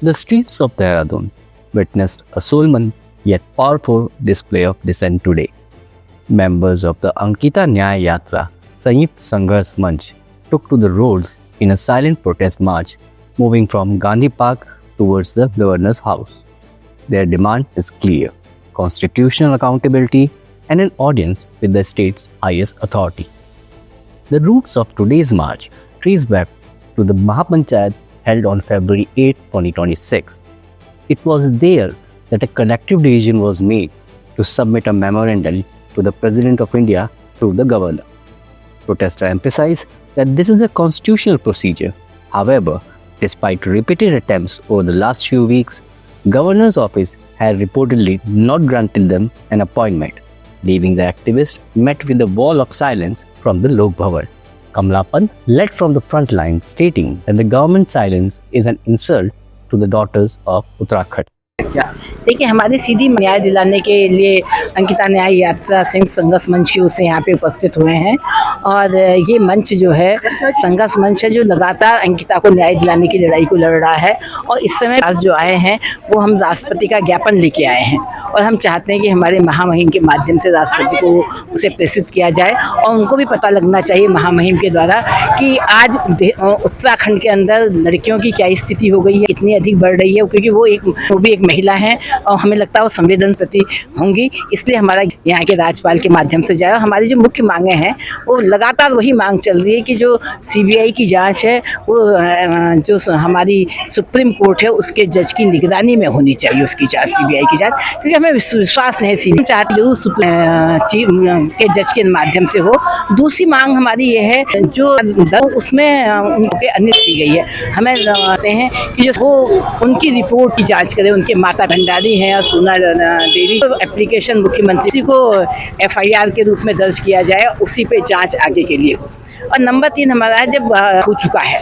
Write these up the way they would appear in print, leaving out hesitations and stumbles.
The streets of Dehradun witnessed a solemn yet powerful display of dissent today. Members of the Ankita Nyaya Yatra Sanyukt Sangharsh Manch took to the roads in a silent protest march, moving from Gandhi Park towards the governor's house. Their demand is clear: constitutional accountability and an audience with the state's highest authority. The roots of today's march trace back to the Mahapanchayat held on February 8, 2026. It was there that a collective decision was made to submit a memorandum to the President of India through the Governor. Protesters emphasize that this is a constitutional procedure. However, despite repeated attempts over the last few weeks, Governor's office had reportedly not granted them an appointment, leaving the activists met with a wall of silence from the Lok Bhavan. Kamla Pant led from the front line, stating that the government's silence is an insult to the daughters of Uttarakhand. देखिए, हमारे सीधी न्याय दिलाने के लिए अंकिता न्याय यात्रा संयुक्त संघर्ष मंच की ओर से यहाँ पे उपस्थित हुए हैं और ये मंच जो है संघर्ष मंच है जो लगातार अंकिता को न्याय दिलाने की लड़ाई को लड़ रहा है। और इस समय आज जो आए हैं वो हम राष्ट्रपति का ज्ञापन लेके आए हैं और हम चाहते हैं कि हमारे महामहिम के माध्यम से राष्ट्रपति को उसे प्रेषित किया जाए और उनको भी पता लगना चाहिए महामहिम के द्वारा कि आज उत्तराखंड के अंदर लड़कियों की क्या स्थिति हो गई है, कितनी अधिक बढ़ रही है, क्योंकि वो भी एक महिला है और हमें लगता है वो संवेदन प्रति होंगी। इसलिए हमारा यहाँ के राज्यपाल के माध्यम से जाए। हमारी जो मुख्य मांगे हैं वो लगातार वही मांग चल रही है कि जो सीबीआई की जांच है वो जो हमारी सुप्रीम कोर्ट है उसके जज की निगरानी में होनी चाहिए, उसकी जांच, सीबीआई की जांच, क्योंकि हमें विश्वास नहीं है सीबीआई चाहती जरूर चीफ के जज के माध्यम से हो। दूसरी मांग हमारी ये है जो उसमें उनके अनित की गई है, हमें चाहते हैं कि जो वो उनकी रिपोर्ट की जाँच करे, उनके माता भंडारी हैं और सोना देवी तो एप्लीकेशन मुख्यमंत्री को एफआईआर के रूप में दर्ज किया जाए, उसी पे जांच आगे के लिए हो। और नंबर 3 हमारा है जब हो चुका है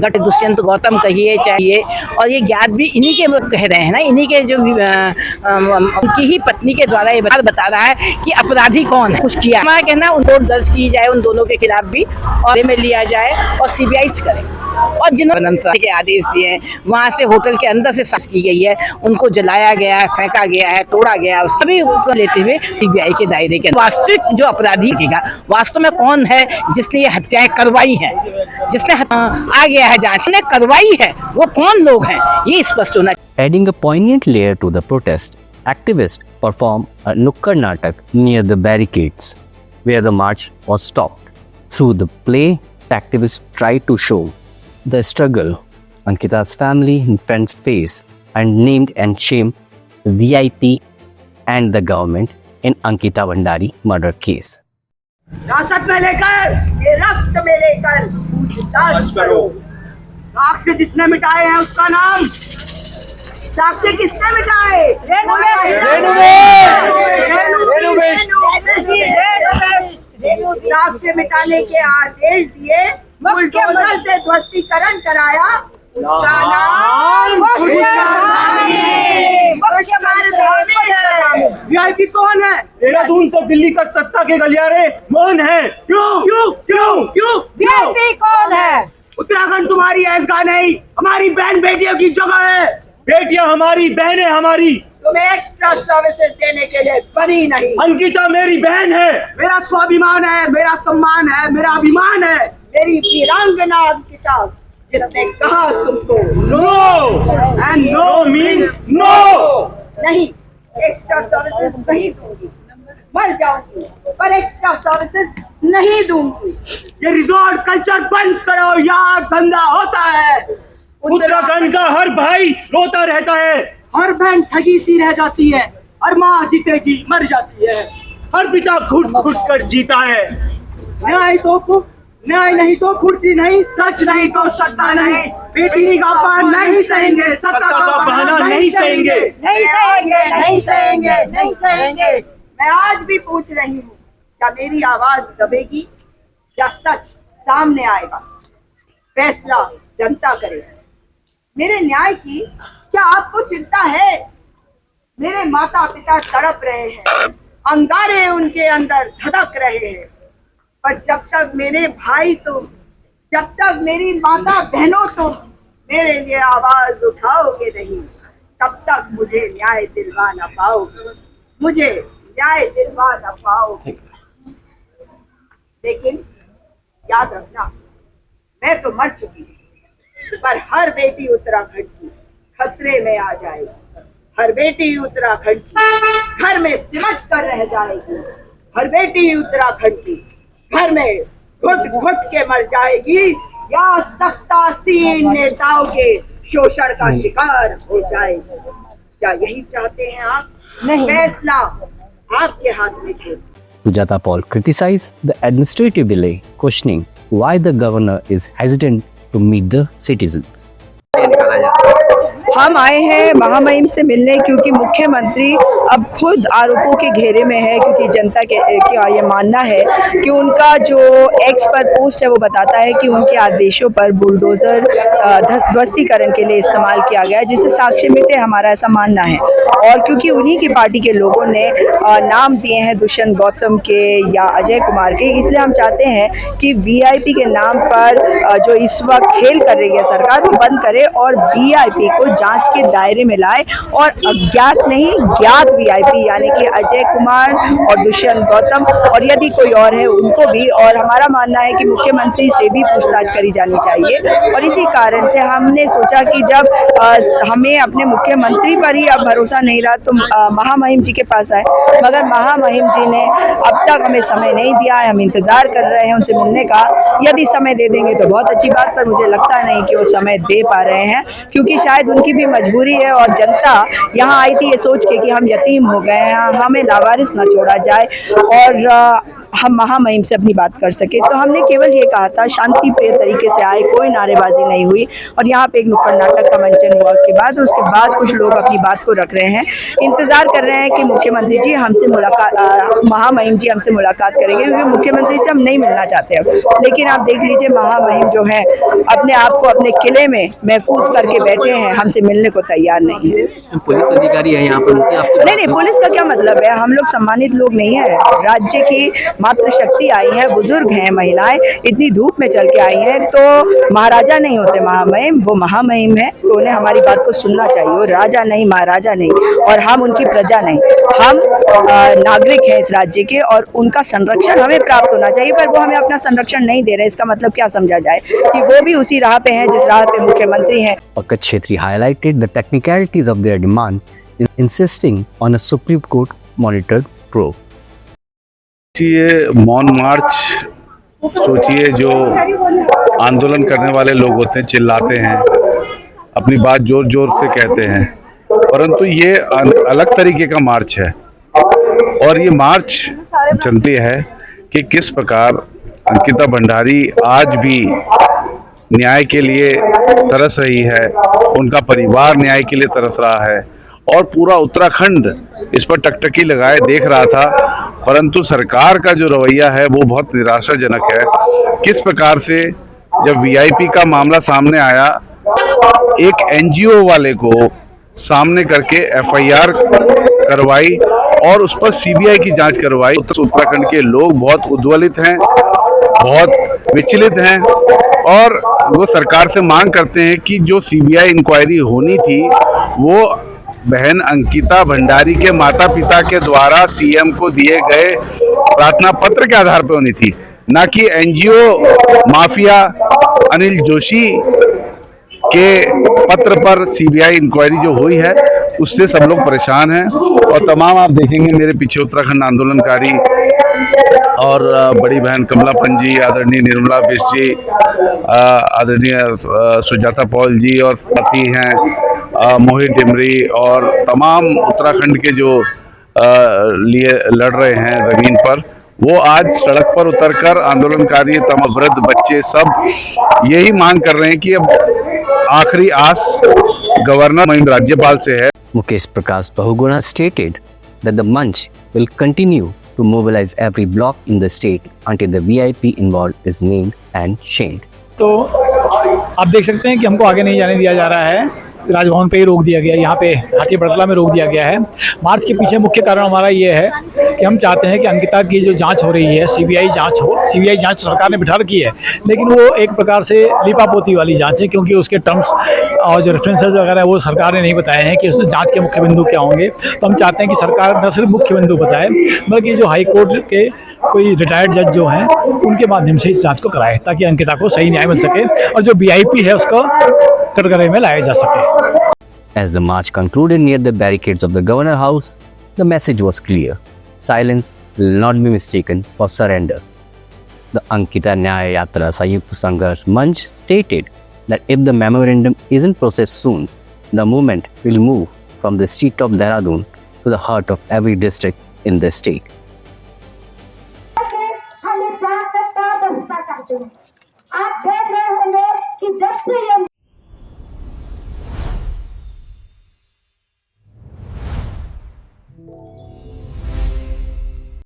गट दुष्यंत गौतम कहिए चाहिए और ये ज्ञात भी इन्हीं के कह रहे हैं ना, इन्हीं के जो उनकी ही पत्नी के द्वारा ये बता रहा है कि अपराधी कौन है, कुछ किया। हमारा कहना उनको दर्ज की जाए उन दोनों के खिलाफ भी और में लिया जाए और सीबीआई करे। और जिन्होंने के आदेश दिए हैं वहाँ से होटल के अंदर से सर्च की गई है, उनको जलाया गया है, फेंका गया है, तोड़ा गया है, उसका भी लेते हुए सीबीआई के दायरे के वास्तविक जो अपराधी का वास्तव में कौन है जिसने ये हत्याएं करवाई हैं, जिसने आ गया है जांच ने करवाई है, वो कौन लोग हैं ये स्पष्ट होना। Adding a poignant layer to the protest, activists performed a Nukkad Natak near the barricades, where the march was stopped. Through the play, the activists tried to show the struggle Ankita's family and friends face and named and shamed the VIT and the government in Ankita Bhandari murder case. हिरासत में लेकर गिरफ्त में लेकर पूछताछ करो। साक्ष्य जिसने मिटाए हैं उसका नाम, साक्ष्य किसने मिटाए? साक्ष्य मिटाने के आदेश दिए, बुलडोजर से ध्वस्तीकरण कराया, उसका नाम वीआईपी कौन है? देहरादून से दिल्ली तक सत्ता के गलियारे मौन है। क्यों क्यों क्यों क्यों वीआईपी कौन है? उत्तराखंड तुम्हारी ऐसा नहीं, हमारी बहन बेटियों की जगह है। बेटियां हमारी, बहनें हमारी, तुम्हें एक्स्ट्रा सर्विसेज देने के लिए बनी नहीं। अंकिता मेरी बहन है, मेरा स्वाभिमान है, मेरा सम्मान है, मेरा अभिमान है। मेरी वीरांगना अंकिता जिसने कहा तुमको no and no means no, नहीं एक्स्ट्रा सर्विसेज नहीं दूंगी, मर जाऊंगी पर एक्स्ट्रा सर्विसेज नहीं दूंगी। ये रिजॉर्ट कल्चर बंद करो यार, धंधा होता है। उत्तराखंड का हर भाई रोता रहता है, हर बहन ठगी सी रह जाती है, हर माँ जीतेगी मर जाती है, हर पिता घुट घुट कर जीता है। न्याय नहीं तो कुर्सी नहीं, सच नहीं तो सत्ता नहीं, बेटी का अपमान नहीं सहेंगे, सत्ता का बहाना नहीं सहेंगे, नहीं सहेंगे, नहीं सहेंगे, नहीं सहेंगे। मैं आज भी पूछ रही हूँ, क्या मेरी आवाज दबेगी या सच सामने आएगा? फैसला जनता करेगी। मेरे न्याय की क्या आपको चिंता है? मेरे माता पिता तड़प रहे हैं, अंगारे उनके अंदर धड़क रहे हैं, पर जब तक मेरे भाई तुम, जब तक मेरी माता बहनों तुम मेरे लिए आवाज उठाओगे नहीं, तब तक मुझे न्याय दिलवा न पाओगे, मुझे न्याय दिलवा न पाओगे। लेकिन याद रखना, मैं तो मर चुकी हूँ, पर हर बेटी उत्तराखंड की खतरे में आ जाएगी। हर बेटी उत्तराखंड की घर में सिमट कर रह जाएगी। हर बेटी उत्तराखंड की घर में घुट घुट के मर जाएगी, या सत्तासीन नेताओं के शोषण का शिकार हो जाएगी। क्या यही चाहते हैं आप? नहीं, फैसला आपके हाथ में है। Sujata Paul criticized the administrative delay, questioning why the governor is hesitant to meet the citizens. हम आए हैं महामहिम से मिलने क्योंकि मुख्यमंत्री अब खुद आरोपों के घेरे में है, क्योंकि जनता के क्या ये मानना है कि उनका जो एक्स पर पोस्ट है वो बताता है कि उनके आदेशों पर बुलडोज़र ध्वस्तीकरण के लिए इस्तेमाल किया गया है, जिससे साक्ष्य मिटे, हमारा ऐसा मानना है। और क्योंकि उन्हीं की पार्टी के लोगों ने नाम दिए हैं दुष्यंत गौतम के या अजय कुमार के, इसलिए हम चाहते हैं कि वीआईपी के नाम पर जो इस वक्त खेल कर रही है सरकार वो बंद करे और वीआईपी को जांच के दायरे में लाए, और अज्ञात नहीं ज्ञात वीआईपी यानी कि अजय कुमार और दुष्यंत गौतम और यदि कोई और है उनको भी। और हमारा मानना है कि मुख्यमंत्री से भी पूछताछ करी जानी चाहिए, और इसी कारण से हमने सोचा कि जब हमें अपने मुख्यमंत्री पर ही अब भरोसा नहीं रहा तो महामहिम जी के पास आए, मगर महामहिम जी ने अब तक हमें समय नहीं दिया है। हम इंतजार कर रहे हैं उनसे मिलने का, यदि समय दे देंगे तो बहुत अच्छी बात, पर मुझे लगता नहीं कि वो समय दे पा रहे हैं, क्योंकि शायद उनकी भी मजबूरी है। और जनता यहाँ आई थी ये सोच के कि हम यतीम हो गए हैं, हमें लावारिस न छोड़ा जाए और हम महामहिम से अपनी बात कर सके। तो हमने केवल ये कहा था, शांति प्रिय तरीके से आए, कोई नारेबाजी नहीं हुई, और यहाँ पे एक नुक्कड़ नाटक का मंचन हुआ। उसके बाद कुछ लोग अपनी बात को रख रहे हैं, इंतजार कर रहे हैं कि मुख्यमंत्री जी हमसे मुलाकात, महामहिम जी हमसे मुलाकात करेंगे, क्योंकि मुख्यमंत्री से हम नहीं मिलना चाहते अब। लेकिन आप देख लीजिए महामहिम जो है अपने आप को अपने किले में महफूज करके बैठे हैं, हमसे मिलने को तैयार नहीं है। पुलिस अधिकारी है यहाँ पर, नहीं, पुलिस का क्या मतलब है, हम लोग सम्मानित लोग नहीं है, राज्य की मातृ शक्ति आई है, बुजुर्ग हैं, महिलाएं इतनी धूप में चल के आई हैं, तो महाराजा नहीं होते महामहिम, वो महामहिम है, तो उन्हें हमारी बात को सुनना चाहिए। वो राजा नहीं, महाराजा नहीं, और हम उनकी प्रजा नहीं, हम नागरिक हैं इस राज्य के, और उनका संरक्षण हमें प्राप्त होना चाहिए। पर वो हमें अपना संरक्षण नहीं दे रहे, इसका मतलब क्या समझा जाए कि वो भी उसी राह पे हैं जिस राह पे मुख्यमंत्री हैं। Pankaj Chhetri highlighted the technicalities of their demand, insisting on a Supreme Court monitored probe. ये मौन मार्च सोचिए, जो आंदोलन करने वाले लोग होते हैं, चिल्लाते हैं, अपनी बात जोर जोर से कहते हैं, परंतु ये अलग तरीके का मार्च है। और ये मार्च जानती है कि किस प्रकार अंकिता भंडारी आज भी न्याय के लिए तरस रही है, उनका परिवार न्याय के लिए तरस रहा है, और पूरा उत्तराखंड इस पर टकटकी लगाए देख रहा था। परंतु सरकार का जो रवैया है वो बहुत निराशाजनक है। किस प्रकार से जब वीआईपी का मामला सामने आया, एक एनजीओ वाले को सामने करके एफआईआर करवाई और उस पर सीबीआई की जांच करवाई। उत्तराखंड के लोग बहुत उद्वेलित हैं, बहुत विचलित हैं, और वो सरकार से मांग करते हैं कि जो सीबीआई इंक्वायरी होनी थी वो बहन अंकिता भंडारी के माता पिता के द्वारा सीएम को दिए गए प्रार्थना पत्र के आधार पर होनी थी, ना कि एनजीओ माफिया अनिल जोशी के पत्र पर सीबीआई इंक्वायरी जो हुई है उससे सब लोग परेशान हैं। और तमाम आप देखेंगे मेरे पीछे उत्तराखंड आंदोलनकारी और बड़ी बहन कमलापन जी, आदरणीय निर्मला बिष्ट जी, आदरणीय सुजाता पॉल जी, और साथी हैं मोहित डिमरी, और तमाम उत्तराखंड के जो लिए लड़ रहे हैं ज़मीन पर, वो आज सड़क पर उतरकर आंदोलनकारी, तमाम वृद्ध बच्चे सब यही मांग कर रहे हैं कि अब आखिरी आस गवर्नर राज्यपाल से है। Mukesh Prakash Bahuguna stated that the Manch will continue to mobilize every block in the state until the VIP involved is named and shamed. तो आप देख सकते हैं कि हमको आगे नहीं जाने दिया जा रहा है, राजभवन पे ही रोक दिया गया, यहाँ पे हाथी बड़तला में रोक दिया गया है। मार्च के पीछे मुख्य कारण हमारा ये है कि हम चाहते हैं कि अंकिता की जो जांच हो रही है सीबीआई जांच हो। सीबीआई जांच सरकार ने बिठा रखी है, लेकिन वो एक प्रकार से लीपापोती वाली जांच है, क्योंकि उसके टर्म्स और जो रेफरेंसेस वगैरह है वो सरकार ने नहीं बताए हैं कि उस जांच के मुख्य बिंदु क्या होंगे। तो हम चाहते हैं कि सरकार न सिर्फ मुख्य बिंदु बताए, बल्कि जो हाई कोर्ट के कोई रिटायर्ड जज जो हैं उनके माध्यम से इस जांच को कराए, ताकि अंकिता को सही न्याय मिल सके और जो वीआईपी है उसको कटघरे में लाया जा सके। As the march concluded near the barricades of the Governor House, the message was clear. Silence will not be mistaken for surrender. The Ankita Nyaya Yatra Sanyukta Sangharsh Manch stated that if the memorandum isn't processed soon, the movement will move from the street of Dehradun to the heart of every district in the state. हम जागरूकता बढ़ाना चाहते हैं। आप देख रहे होंगे कि जब से ये